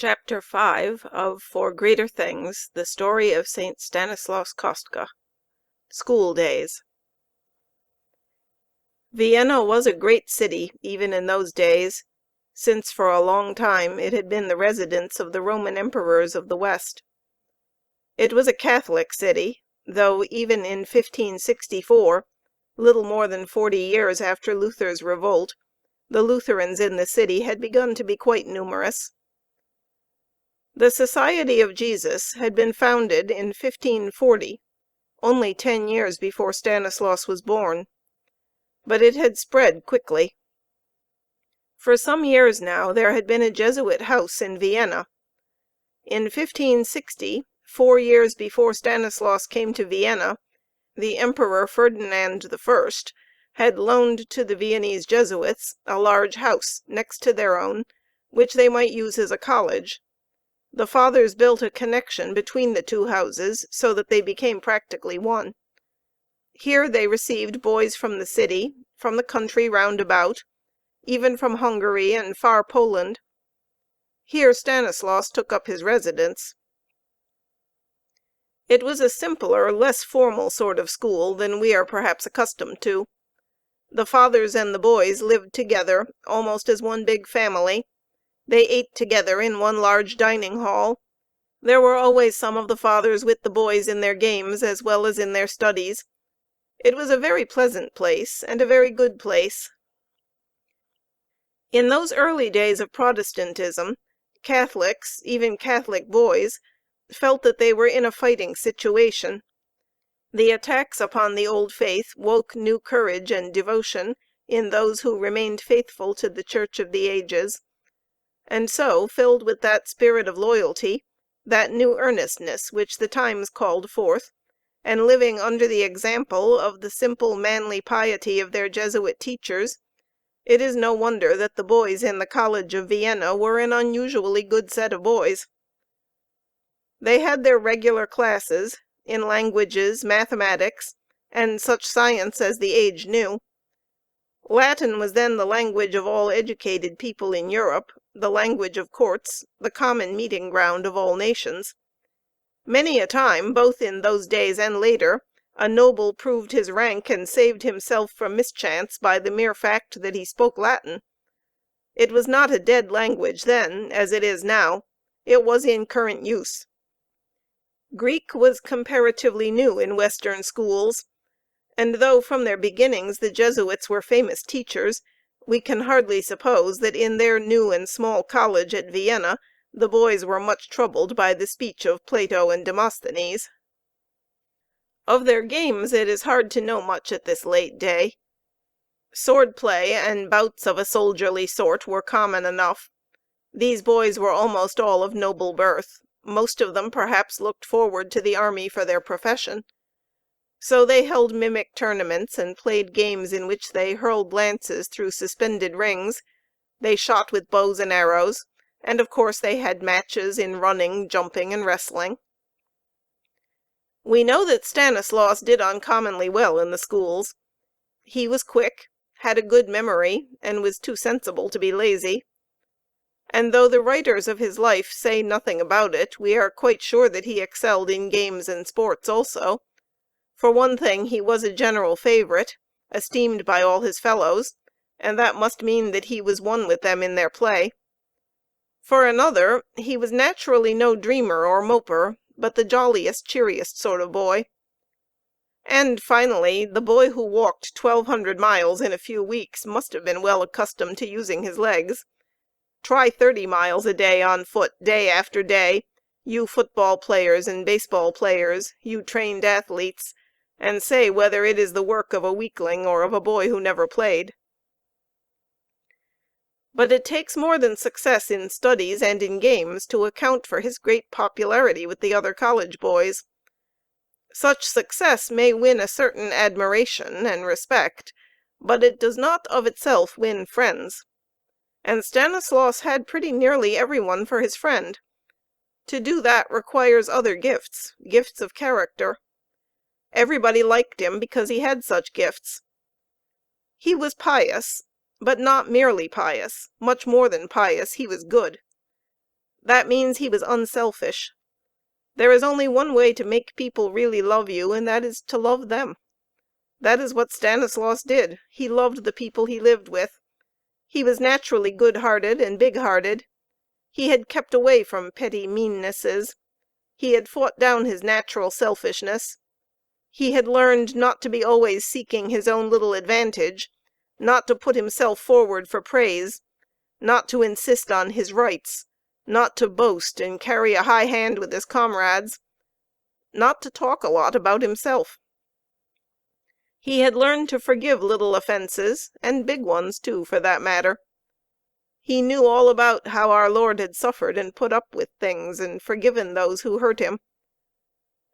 Chapter 5 of For Greater Things, the Story of St. Stanislaus Kostka. School Days. Vienna was a great city, even in those days, since for a long time it had been the residence of the Roman emperors of the West. It was a Catholic city, though even in 1564, little more than 40 years after Luther's revolt, the Lutherans in the city had begun to be quite numerous. The Society of Jesus had been founded in 1540, only 10 years before Stanislaus was born, but it had spread quickly. For some years now there had been a Jesuit house in Vienna. In 1560, 4 years before Stanislaus came to Vienna, the Emperor Ferdinand I had loaned to the Viennese Jesuits a large house next to their own, which they might use as a college. The fathers built a connection between the two houses, so that they became practically one. Here they received boys from the city, from the country round about, even from Hungary and far Poland. Here Stanislaus took up his residence. It was a simpler, less formal sort of school than we are perhaps accustomed to. The fathers and the boys lived together, almost as one big family. They ate together in one large dining hall. There were always some of the fathers with the boys in their games as well as in their studies. It was a very pleasant place, and a very good place. In those early days of Protestantism, Catholics, even Catholic boys, felt that they were in a fighting situation. The attacks upon the old faith woke new courage and devotion in those who remained faithful to the Church of the Ages. And so, filled with that spirit of loyalty, that new earnestness which the times called forth, and living under the example of the simple manly piety of their Jesuit teachers, it is no wonder that the boys in the College of Vienna were an unusually good set of boys. They had their regular classes in languages, mathematics, and such science as the age knew. Latin was then the language of all educated people in Europe, the language of courts, the common meeting ground of all nations. Many a time, both in those days and later, a noble proved his rank and saved himself from mischance by the mere fact that he spoke Latin. It was not a dead language then, as it is now. It was in current use. Greek was comparatively new in Western schools, and though from their beginnings the Jesuits were famous teachers, we can hardly suppose that in their new and small college at Vienna the boys were much troubled by the speech of Plato and Demosthenes. Of their games it is hard to know much at this late day. Sword play and bouts of a soldierly sort were common enough. These boys were almost all of noble birth. Most of them perhaps looked forward to the army for their profession. So they held mimic tournaments, and played games in which they hurled lances through suspended rings. They shot with bows and arrows, and of course they had matches in running, jumping, and wrestling. We know that Stanislaus did uncommonly well in the schools. He was quick, had a good memory, and was too sensible to be lazy. And though the writers of his life say nothing about it, we are quite sure that he excelled in games and sports also. For one thing, he was a general favorite, esteemed by all his fellows, and that must mean that he was one with them in their play. For another, he was naturally no dreamer or moper, but the jolliest, cheeriest sort of boy. And finally, the boy who walked 1,200 miles in a few weeks must have been well accustomed to using his legs. Try 30 miles a day on foot, day after day, you football players and baseball players, you trained athletes, and say whether it is the work of a weakling or of a boy who never played. But it takes more than success in studies and in games to account for his great popularity with the other college boys. Such success may win a certain admiration and respect, but it does not of itself win friends. And Stanislaus had pretty nearly everyone for his friend. To do that requires other gifts, gifts of character. Everybody liked him because he had such gifts. He was pious, but not merely pious, much more than pious, he was good. That means he was unselfish. There is only one way to make people really love you, and that is to love them. That is what Stanislaus did. He loved the people he lived with. He was naturally good-hearted and big-hearted. He had kept away from petty meannesses. He had fought down his natural selfishness. He had learned not to be always seeking his own little advantage, not to put himself forward for praise, not to insist on his rights, not to boast and carry a high hand with his comrades, not to talk a lot about himself. He had learned to forgive little offenses, and big ones too, for that matter. He knew all about how our Lord had suffered and put up with things and forgiven those who hurt him.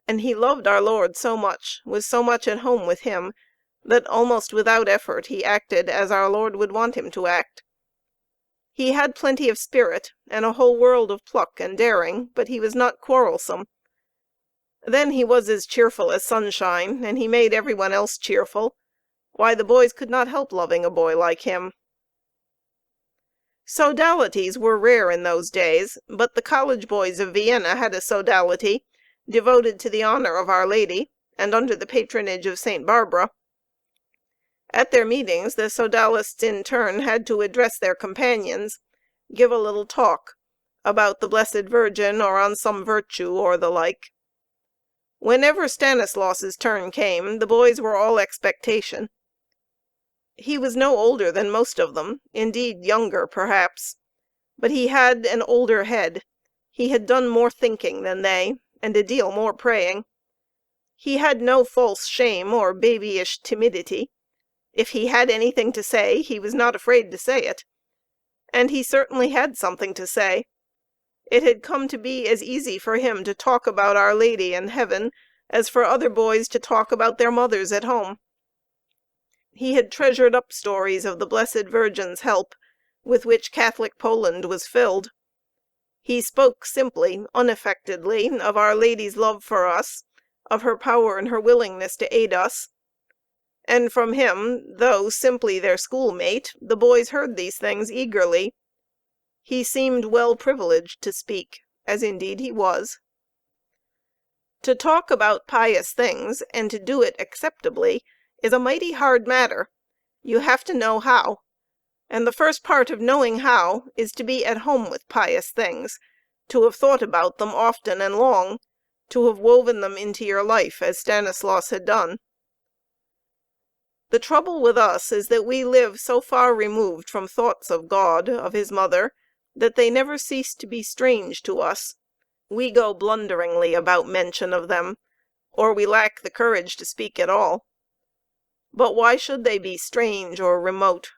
And he loved our Lord so much, was so much at home with him, that almost without effort he acted as our Lord would want him to act. He had plenty of spirit and a whole world of pluck and daring, but he was not quarrelsome. Then he was as cheerful as sunshine, and he made everyone else cheerful. Why, the boys could not help loving a boy like him. Sodalities were rare in those days, but the college boys of Vienna had a sodality devoted to the honor of Our Lady, and under the patronage of St. Barbara. At their meetings the sodalists in turn had to address their companions, give a little talk about the Blessed Virgin, or on some virtue, or the like. Whenever Stanislaus's turn came, the boys were all expectation. He was no older than most of them, indeed younger perhaps, but he had an older head. He had done more thinking than they, and a deal more praying. He had no false shame or babyish timidity. If he had anything to say, he was not afraid to say it. And he certainly had something to say. It had come to be as easy for him to talk about Our Lady and heaven as for other boys to talk about their mothers at home. He had treasured up stories of the Blessed Virgin's help, with which Catholic Poland was filled. He spoke simply, unaffectedly, of Our Lady's love for us, of her power and her willingness to aid us. And from him, though simply their schoolmate, the boys heard these things eagerly. He seemed well privileged to speak, as indeed he was. To talk about pious things, and to do it acceptably, is a mighty hard matter. You have to know how. And the first part of knowing how is to be at home with pious things, to have thought about them often and long, to have woven them into your life, as Stanislaus had done. The trouble with us is that we live so far removed from thoughts of God, of his mother, that they never cease to be strange to us. We go blunderingly about mention of them, or we lack the courage to speak at all. But why should they be strange or remote?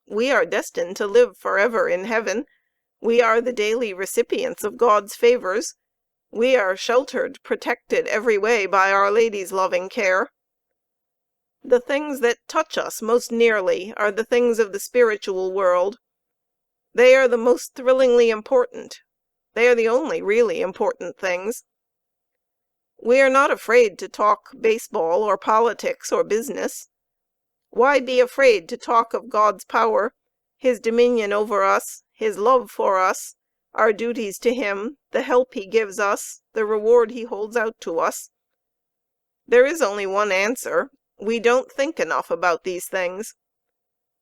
We are destined to live forever in heaven. We are the daily recipients of God's favors. We are sheltered, protected every way by Our Lady's loving care. The things that touch us most nearly are the things of the spiritual world. They are the most thrillingly important. They are the only really important things. We are not afraid to talk baseball or politics or business. Why be afraid to talk of God's power, his dominion over us, his love for us, our duties to him, the help he gives us, the reward he holds out to us? There is only one answer. We don't think enough about these things.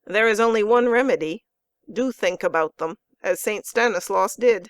There is only one remedy. Do think about them, as St. Stanislaus did.